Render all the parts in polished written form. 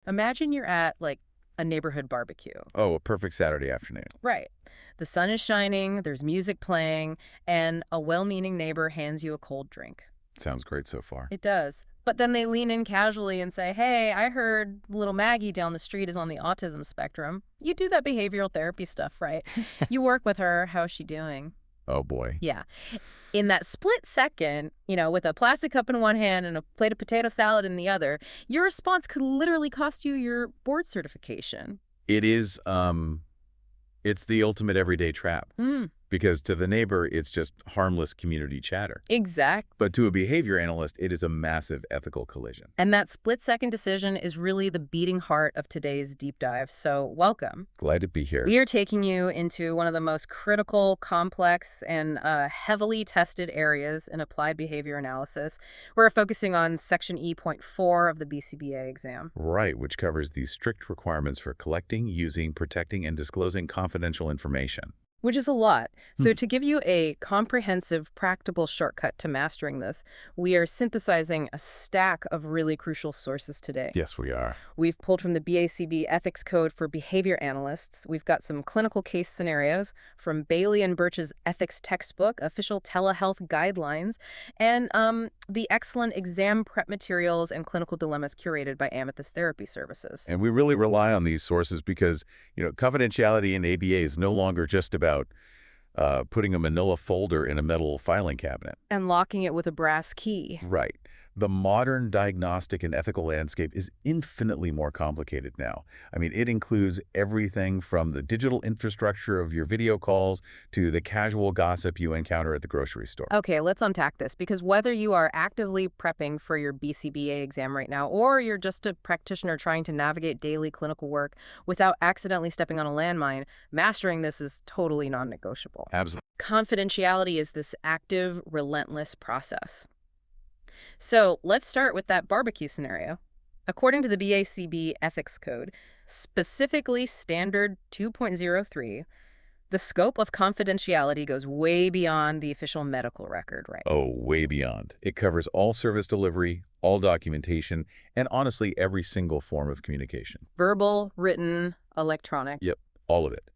Imagine you're at, like, a neighborhood barbecue. Oh, a perfect Saturday afternoon. Right. The sun is shining, there's music playing, and a well-meaning neighbor hands you a cold drink. Sounds great so far. It does. But then they lean in casually and say, hey, I heard little Maggie down the street is on the autism spectrum. You do that behavioral therapy stuff, right? You work with her. How's she doing? Oh, boy. Yeah. In that split second, with a plastic cup in one hand and a plate of potato salad in the other, your response could literally cost you your board certification. It is, it's the ultimate everyday trap. Mm, Because to the neighbor, it's just harmless community chatter. exact. But to a behavior analyst, it is a massive ethical collision. And that split-second decision is really the beating heart of today's deep dive. So welcome. Glad to be here. We are taking you into one of the most critical, complex, and heavily tested areas in applied behavior analysis. We're focusing on Section E.4 of the BCBA exam. Right, which covers the strict requirements for collecting, using, protecting, and disclosing confidential information. Which is a lot. So to give you a comprehensive, practical shortcut to mastering this, we are synthesizing a stack of really crucial sources today. Yes, we are. We've pulled from the BACB Ethics Code for Behavior Analysts. We've got some clinical case scenarios from Bailey and Birch's ethics textbook, official telehealth guidelines, and the excellent exam prep materials and clinical dilemmas curated by Amethyst Therapy Services. And we really rely on these sources because, confidentiality in ABA is no longer just about putting a manila folder in a metal filing cabinet. And locking it with a brass key. Right. The modern diagnostic and ethical landscape is infinitely more complicated now. I mean, it includes everything from the digital infrastructure of your video calls to the casual gossip you encounter at the grocery store. Okay, let's unpack this, because whether you are actively prepping for your BCBA exam right now, or you're just a practitioner trying to navigate daily clinical work without accidentally stepping on a landmine, mastering this is totally non-negotiable. Absolutely. Confidentiality is this active, relentless process. So let's start with that barbecue scenario. According to the BACB Ethics Code, specifically Standard 2.03, the scope of confidentiality goes way beyond the official medical record, right? Oh, way beyond. It covers all service delivery, all documentation, and honestly, every single form of communication. Verbal, written, electronic. Yep, all of it.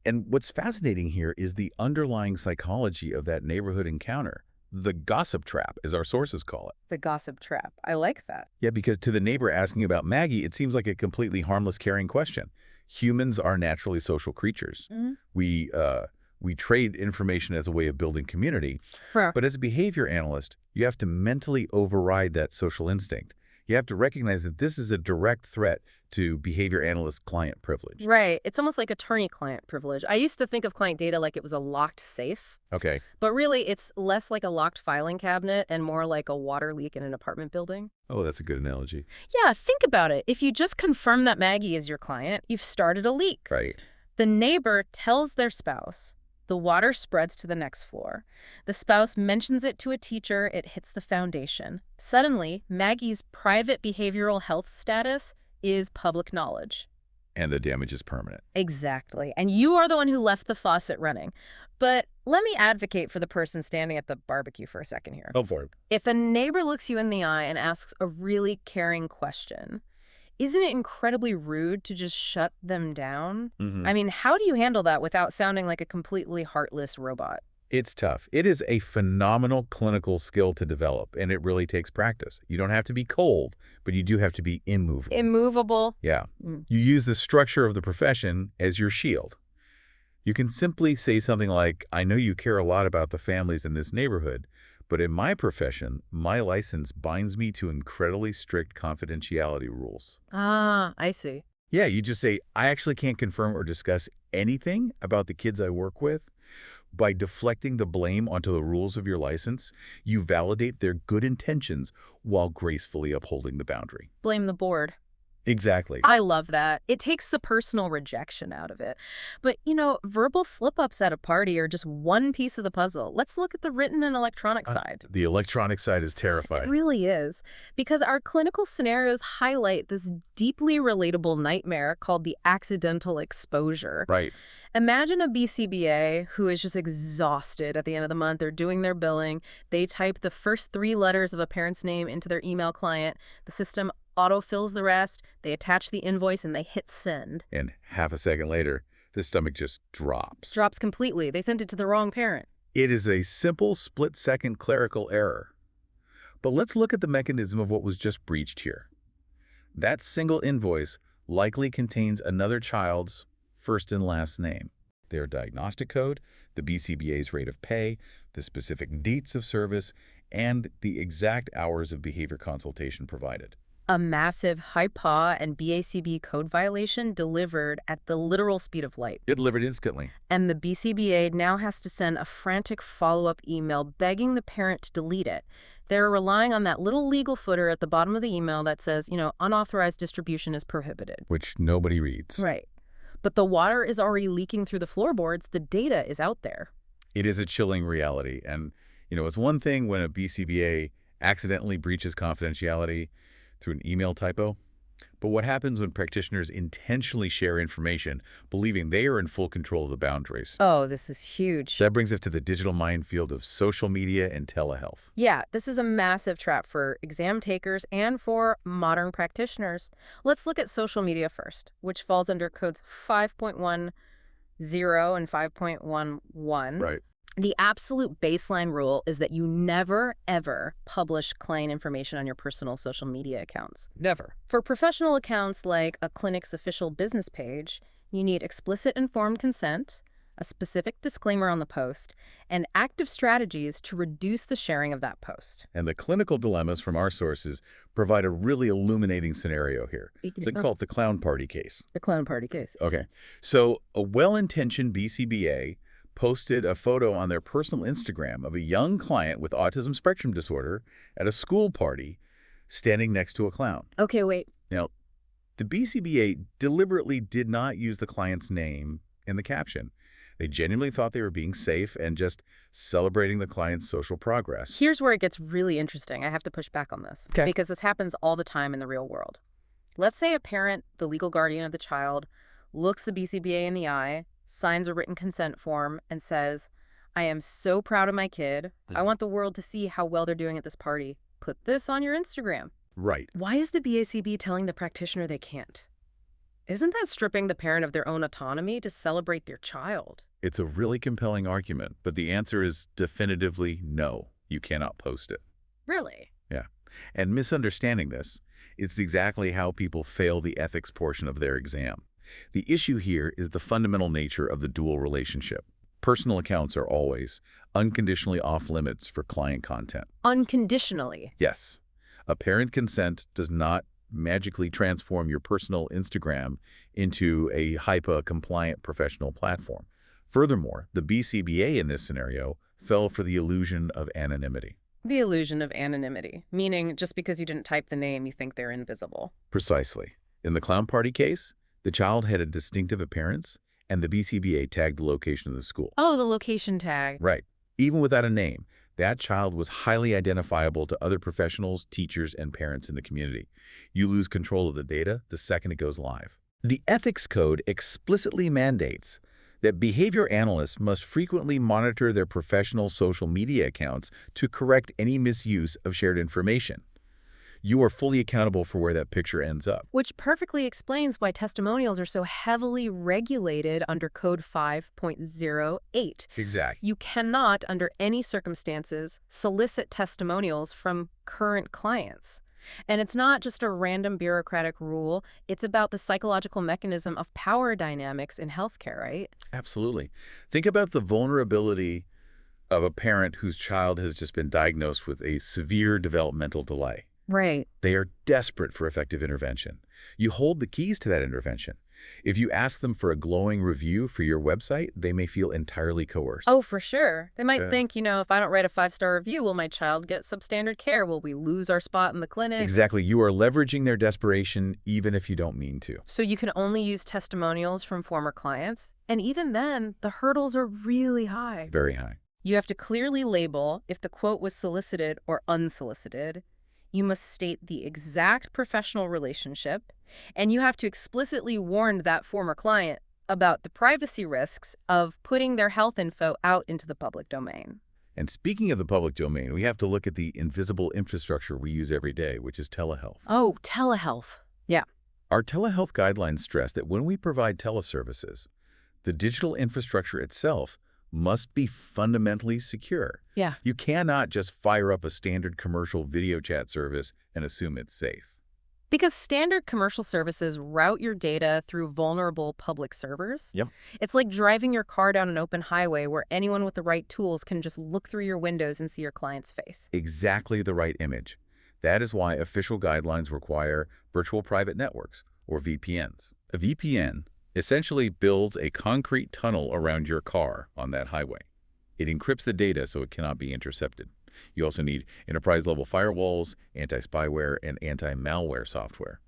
And what's fascinating here is the underlying psychology of that neighborhood encounter. The gossip trap, as our sources call it. The gossip trap. I like that. Yeah, because to the neighbor asking about Maggie, it seems like a completely harmless, caring question. Humans are naturally social creatures. Mm-hmm. We trade information as a way of building community. Sure. But as a behavior analyst, you have to mentally override that social instinct. You have to recognize that this is a direct threat to behavior analyst client privilege. Right. It's almost like attorney-client privilege. I used to think of client data like it was a locked safe, Okay. but really it's less like a locked filing cabinet and more like a water leak in an apartment building. Oh, that's a good analogy. Yeah, think about it. If you just confirm that Maggie is your client, you've started a leak. Right. The neighbor tells their spouse. The water spreads to the next floor. The spouse mentions it to a teacher. It hits the foundation. Suddenly, Maggie's private behavioral health status is public knowledge. And the damage is permanent. Exactly. And you are the one who left the faucet running. But let me advocate for the person standing at the barbecue for a second here. Go for it. If a neighbor looks you in the eye and asks a really caring question, isn't it incredibly rude to just shut them down? Mm-hmm. I mean, how do you handle that without sounding like a completely heartless robot? It's tough. It is a phenomenal clinical skill to develop, and it really takes practice. You don't have to be cold, but you do have to be immovable. Immovable. Yeah. Mm. You use the structure of the profession as your shield. You can simply say something like, I know you care a lot about the families in this neighborhood, but in my profession, my license binds me to incredibly strict confidentiality rules. Ah, I see. Yeah, you just say, I actually can't confirm or discuss anything about the kids I work with. By deflecting the blame onto the rules of your license, you validate their good intentions while gracefully upholding the boundary. Blame the board. Exactly. I love that. It takes the personal rejection out of it. But, verbal slip-ups at a party are just one piece of the puzzle. Let's look at the written and electronic side. The electronic side is It terrifying. really is. Because our clinical scenarios highlight this deeply relatable nightmare called the accidental exposure. Right. Imagine a BCBA who is just exhausted at the end of the month. They're doing their billing. They type the first 3 letters of a parent's name into their email client. The system autofills the rest, they attach the invoice, and they hit send. And half a second later, the stomach just drops. Drops completely. They sent it to the wrong parent. It is a simple split-second clerical error. But let's look at the mechanism of what was just breached here. That single invoice likely contains another child's first and last name, their diagnostic code, the BCBA's rate of pay, the specific dates of service, and the exact hours of behavior consultation provided. A massive HIPAA and BACB code violation delivered at the literal speed of light. It delivered instantly. And the BCBA now has to send a frantic follow-up email begging the parent to delete it. They're relying on that little legal footer at the bottom of the email that says, unauthorized distribution is prohibited. Which nobody reads. Right. But the water is already leaking through the floorboards. The data is out there. It is a chilling reality. And, it's one thing when a BCBA accidentally breaches confidentiality through an email typo. But what happens when practitioners intentionally share information, believing they are in full control of the boundaries? Oh, this is huge. That brings us to the digital minefield of social media and telehealth. Yeah, this is a massive trap for exam takers and for modern practitioners. Let's look at social media first, which falls under codes 5.10 and 5.11. Right. The absolute baseline rule is that you never, ever publish client information on your personal social media accounts. Never. For professional accounts like a clinic's official business page, you need explicit informed consent, a specific disclaimer on the post, and active strategies to reduce the sharing of that post. And the clinical dilemmas from our sources provide a really illuminating scenario here. It's called the clown party case. The clown party case. Okay. So a well-intentioned BCBA posted a photo on their personal Instagram of a young client with autism spectrum disorder at a school party standing next to a clown. Okay, wait. Now, the BCBA deliberately did not use the client's name in the caption. They genuinely thought they were being safe and just celebrating the client's social progress. Here's where it gets really interesting. I have to push back on this because this happens all the time in the real world. Let's say a parent, the legal guardian of the child, looks the BCBA in the eye, signs a written consent form, and says, I am so proud of my kid. I want the world to see how well they're doing at this party. Put this on your Instagram. Right. Why is the BACB telling the practitioner they can't? Isn't that stripping the parent of their own autonomy to celebrate their child? It's a really compelling argument, but the answer is definitively no. You cannot post it. Really? Yeah. And misunderstanding this, it's exactly how people fail the ethics portion of their exam. The issue here is the fundamental nature of the dual relationship. Personal accounts are always unconditionally off limits for client content. Unconditionally? Yes. A parent consent does not magically transform your personal Instagram into a HIPAA-compliant professional platform. Furthermore, the BCBA in this scenario fell for the illusion of anonymity. The illusion of anonymity, meaning just because you didn't type the name, you think they're invisible. Precisely. In the clown party case, the child had a distinctive appearance, and the BCBA tagged the location of the school. Oh, the location tag. Right. Even without a name, that child was highly identifiable to other professionals, teachers, and parents in the community. You lose control of the data the second it goes live. The ethics code explicitly mandates that behavior analysts must frequently monitor their professional social media accounts to correct any misuse of shared information. You are fully accountable for where that picture ends up. Which perfectly explains why testimonials are so heavily regulated under Code 5.08. Exactly. You cannot, under any circumstances, solicit testimonials from current clients. And it's not just a random bureaucratic rule. It's about the psychological mechanism of power dynamics in healthcare, right? Absolutely. Think about the vulnerability of a parent whose child has just been diagnosed with a severe developmental delay. Right. They are desperate for effective intervention. You hold the keys to that intervention. If you ask them for a glowing review for your website, they may feel entirely coerced. Oh, for sure. They might think, if I don't write a 5-star review, will my child get substandard care? Will we lose our spot in the clinic? Exactly. You are leveraging their desperation even if you don't mean to. So you can only use testimonials from former clients. And even then, the hurdles are really high. Very high. You have to clearly label if the quote was solicited or unsolicited. You must state the exact professional relationship, and you have to explicitly warn that former client about the privacy risks of putting their health info out into the public domain. And speaking of the public domain, we have to look at the invisible infrastructure we use every day, which is telehealth. Oh, telehealth. Yeah. Our telehealth guidelines stress that when we provide teleservices, the digital infrastructure itself must be fundamentally secure. Yeah. You cannot just fire up a standard commercial video chat service and assume it's safe. Because standard commercial services route your data through vulnerable public servers. Yep. It's like driving your car down an open highway where anyone with the right tools can just look through your windows and see your client's face. Exactly the right image. That is why official guidelines require virtual private networks, or VPNs. A VPN essentially builds a concrete tunnel around your car on that highway. It encrypts the data so it cannot be intercepted. You also need enterprise-level firewalls, anti-spyware, and anti-malware software.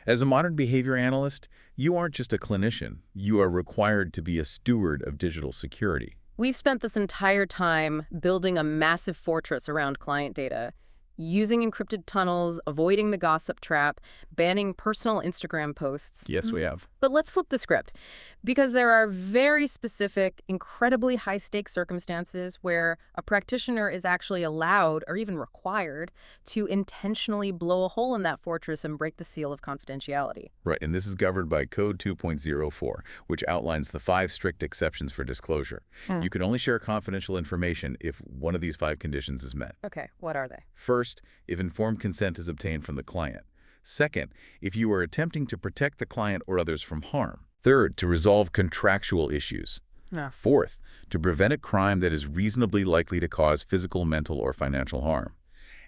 As a modern behavior analyst, you aren't just a clinician. You are required to be a steward of digital security. We've spent this entire time building a massive fortress around client data, using encrypted tunnels, avoiding the gossip trap, banning personal Instagram posts. Yes, we have. But let's flip the script, because there are very specific, incredibly high-stakes circumstances where a practitioner is actually allowed or even required to intentionally blow a hole in that fortress and break the seal of confidentiality. Right, and this is governed by Code 2.04, which outlines the 5 strict exceptions for disclosure. You can only share confidential information if one of these 5 conditions is met. Okay, what are they? First, if informed consent is obtained from the client. Second, if you are attempting to protect the client or others from harm. Third, to resolve contractual issues. Yeah. Fourth, to prevent a crime that is reasonably likely to cause physical, mental, or financial harm.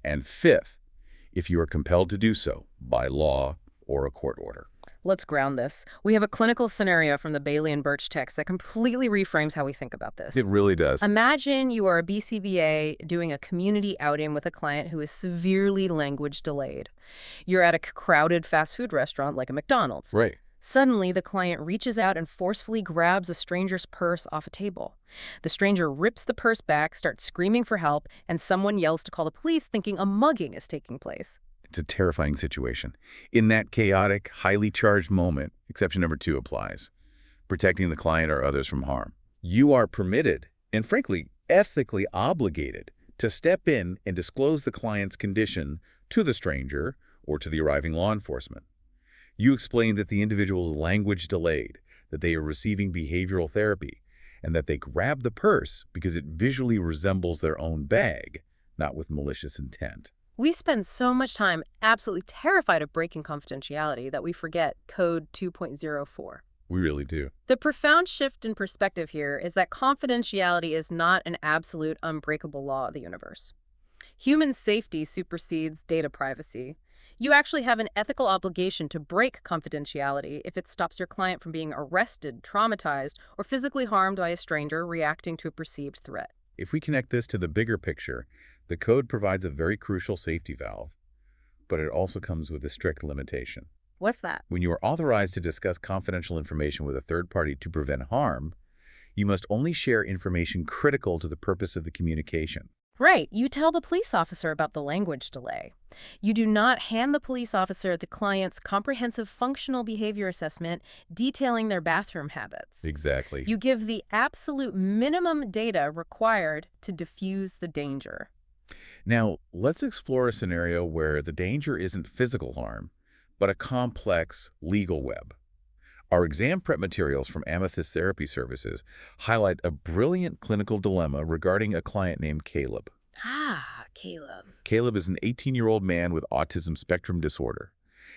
And fifth, if you are compelled to do so by law or a court order. Let's ground this. We have a clinical scenario from the Bailey and Birch text that completely reframes how we think about this. It really does. Imagine you are a BCBA doing a community outing with a client who is severely language delayed. You're at a crowded fast food restaurant like a McDonald's. Right. Suddenly, the client reaches out and forcefully grabs a stranger's purse off a table. The stranger rips the purse back, starts screaming for help, and someone yells to call the police thinking a mugging is taking place. It's a terrifying situation. In that chaotic, highly charged moment, exception number 2 applies. Protecting the client or others from harm. You are permitted, and frankly, ethically obligated, to step in and disclose the client's condition to the stranger or to the arriving law enforcement. You explain that the individual's language delayed, that they are receiving behavioral therapy, and that they grab the purse because it visually resembles their own bag, not with malicious intent. We spend so much time absolutely terrified of breaking confidentiality that we forget Code 2.04. We really do. The profound shift in perspective here is that confidentiality is not an absolute unbreakable law of the universe. Human safety supersedes data privacy. You actually have an ethical obligation to break confidentiality if it stops your client from being arrested, traumatized, or physically harmed by a stranger reacting to a perceived threat. If we connect this to the bigger picture, the code provides a very crucial safety valve, but it also comes with a strict limitation. What's that? When you are authorized to discuss confidential information with a third party to prevent harm, you must only share information critical to the purpose of the communication. Right. You tell the police officer about the language delay. You do not hand the police officer the client's comprehensive functional behavior assessment detailing their bathroom habits. Exactly. You give the absolute minimum data required to diffuse the danger. Now, let's explore a scenario where the danger isn't physical harm, but a complex legal web. Our exam prep materials from Amethyst Therapy Services highlight a brilliant clinical dilemma regarding a client named Caleb. Ah, Caleb. Caleb is an 18-year-old man with autism spectrum disorder.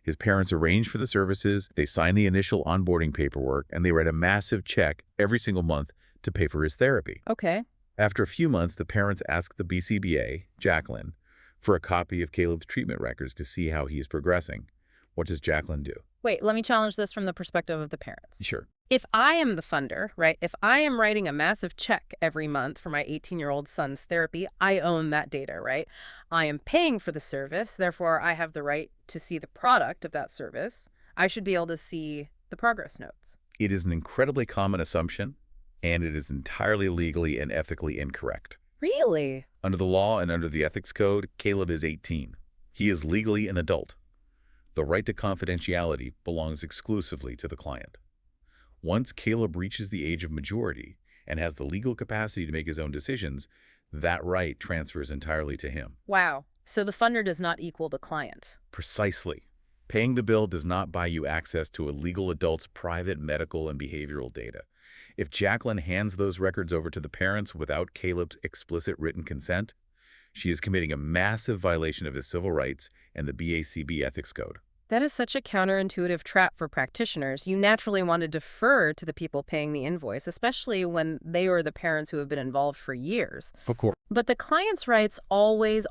His parents arranged for the services, they signed the initial onboarding paperwork, and they write a massive check every single month to pay for his therapy. Okay. After a few months, the parents ask the BCBA, Jacqueline, for a copy of Caleb's treatment records to see how he is progressing. What does Jacqueline do? Wait, let me challenge this from the perspective of the parents. Sure. If I am the funder, right, if I am writing a massive check every month for my 18-year-old son's therapy, I own that data, right? I am paying for the service, therefore I have the right to see the product of that service. I should be able to see the progress notes. It is an incredibly common assumption, and it is entirely legally and ethically incorrect. Really? Under the law and under the ethics code, Caleb is 18. He is legally an adult. The right to confidentiality belongs exclusively to the client. Once Caleb reaches the age of majority and has the legal capacity to make his own decisions, That right transfers entirely to him. Wow. So the funder does not equal the client. Precisely. Paying the bill does not buy you access to a legal adult's private medical and behavioral data. If Jacqueline hands those records over to the parents without Caleb's explicit written consent, she is committing a massive violation of his civil rights and the BACB ethics code. That is such a counterintuitive trap for practitioners. You naturally want to defer to the people paying the invoice, especially when they are the parents who have been involved for years. Of course. But the client's rights always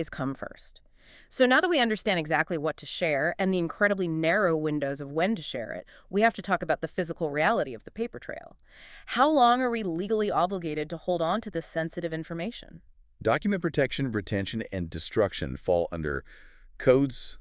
come first. So now that we understand exactly what to share and the incredibly narrow windows of when to share it, we have to talk about the physical reality of the paper trail. How long are we legally obligated to hold on to this sensitive information? Document protection, retention, and destruction fall under codes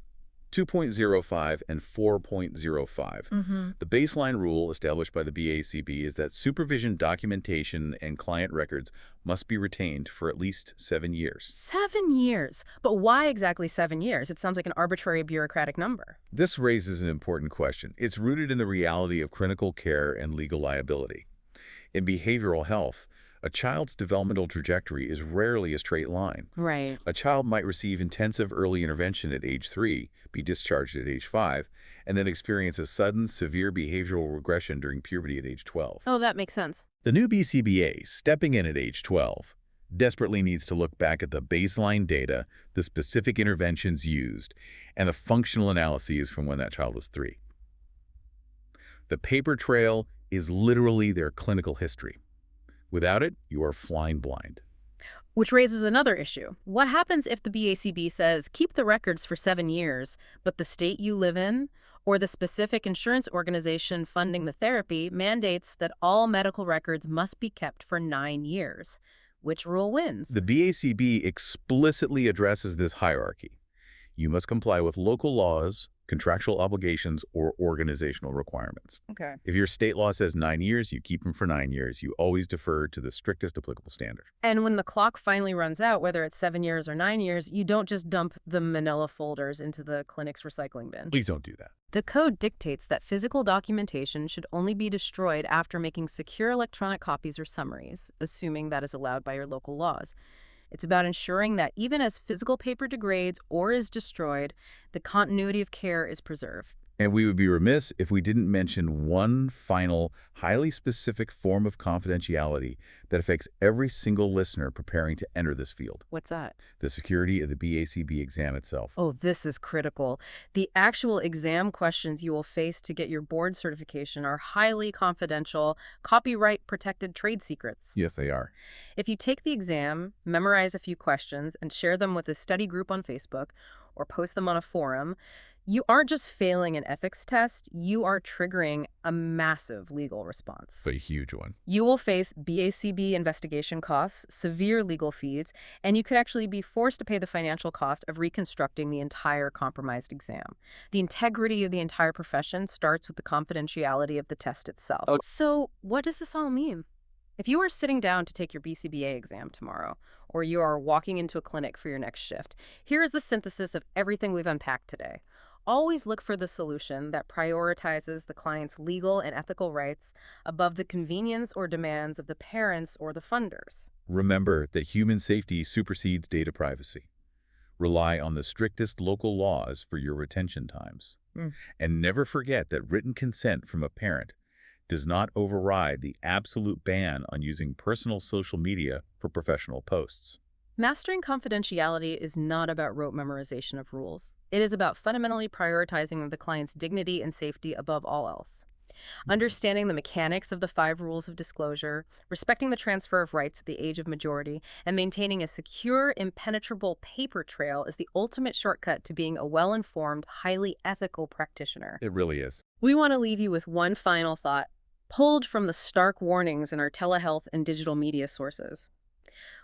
2.05 and 4.05. The baseline rule established by the BACB is that supervision, documentation, and client records must be retained for at least 7 years. 7 years. But why exactly 7 years? It sounds like an arbitrary bureaucratic number. This raises an important question. It's rooted in the reality of clinical care and legal liability. In behavioral health, a child's developmental trajectory is rarely a straight line. Right. A child might receive intensive early intervention at age 3, be discharged at age 5, and then experience a sudden, severe behavioral regression during puberty at age 12. Oh, that makes sense. The new BCBA, stepping in at age 12, desperately needs to look back at the baseline data, the specific interventions used, and the functional analyses from when that child was 3. The paper trail is literally their clinical history. Without it, you are flying blind. Which raises another issue. What happens if the BACB says, keep the records for 7 years, but the state you live in or the specific insurance organization funding the therapy mandates that all medical records must be kept for 9 years? Which rule wins? The BACB explicitly addresses this hierarchy. You must comply with local laws, contractual obligations, or organizational requirements. Okay. If your state law says 9 years, you keep them for 9 years. You always defer to the strictest applicable standard. And when the clock finally runs out, whether it's 7 years or 9 years, you don't just dump the manila folders into the clinic's recycling bin. Please don't do that. The code dictates that physical documentation should only be destroyed after making secure electronic copies or summaries, assuming that is allowed by your local laws. It's about ensuring that even as physical paper degrades or is destroyed, the continuity of care is preserved. And we would be remiss if we didn't mention one final, highly specific form of confidentiality that affects every single listener preparing to enter this field. What's that? The security of the BACB exam itself. Oh, this is critical. The actual exam questions you will face to get your board certification are highly confidential, copyright-protected trade secrets. Yes, they are. If you take the exam, memorize a few questions, and share them with a study group on Facebook or post them on a forum, you aren't just failing an ethics test, you are triggering a massive legal response. It's a huge one. You will face BACB investigation costs, severe legal fees, and you could actually be forced to pay the financial cost of reconstructing the entire compromised exam. The integrity of the entire profession starts with the confidentiality of the test itself. Oh. So what does this all mean? If you are sitting down to take your BCBA exam tomorrow, or you are walking into a clinic for your next shift, here is the synthesis of everything we've unpacked today. Always look for the solution that prioritizes the client's legal and ethical rights above the convenience or demands of the parents or the funders. Remember that human safety supersedes data privacy. Rely on the strictest local laws for your retention times. And never forget that written consent from a parent does not override the absolute ban on using personal social media for professional posts. Mastering confidentiality is not about rote memorization of rules. It is about fundamentally prioritizing the client's dignity and safety above all else. Understanding the mechanics of the 5 rules of disclosure, respecting the transfer of rights at the age of majority, and maintaining a secure, impenetrable paper trail is the ultimate shortcut to being a well-informed, highly ethical practitioner. It really is. We want to leave you with one final thought, pulled from the stark warnings in our telehealth and digital media sources.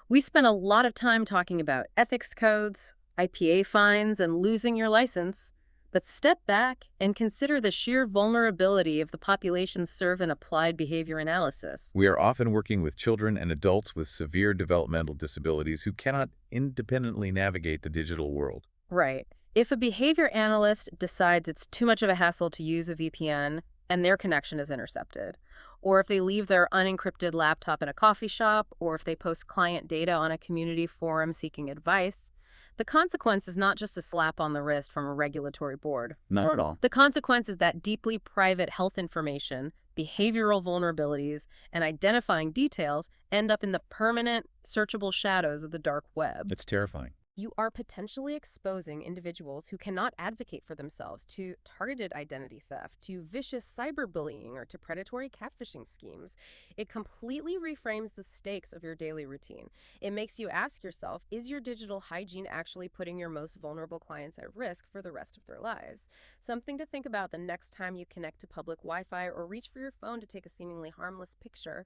We spent a lot of time talking about ethics codes, IPA fines, and losing your license. But step back and consider the sheer vulnerability of the populations served in applied behavior analysis. We are often working with children and adults with severe developmental disabilities who cannot independently navigate the digital world. Right. If a behavior analyst decides it's too much of a hassle to use a VPN and their connection is intercepted, or if they leave their unencrypted laptop in a coffee shop, or if they post client data on a community forum seeking advice. The consequence is not just a slap on the wrist from a regulatory board. Not at all. The consequence is that deeply private health information, behavioral vulnerabilities, and identifying details end up in the permanent, searchable shadows of the dark web. It's terrifying. You are potentially exposing individuals who cannot advocate for themselves to targeted identity theft, to vicious cyberbullying, or to predatory catfishing schemes. It completely reframes the stakes of your daily routine. It makes you ask yourself, is your digital hygiene actually putting your most vulnerable clients at risk for the rest of their lives? Something to think about the next time you connect to public Wi-Fi or reach for your phone to take a seemingly harmless picture.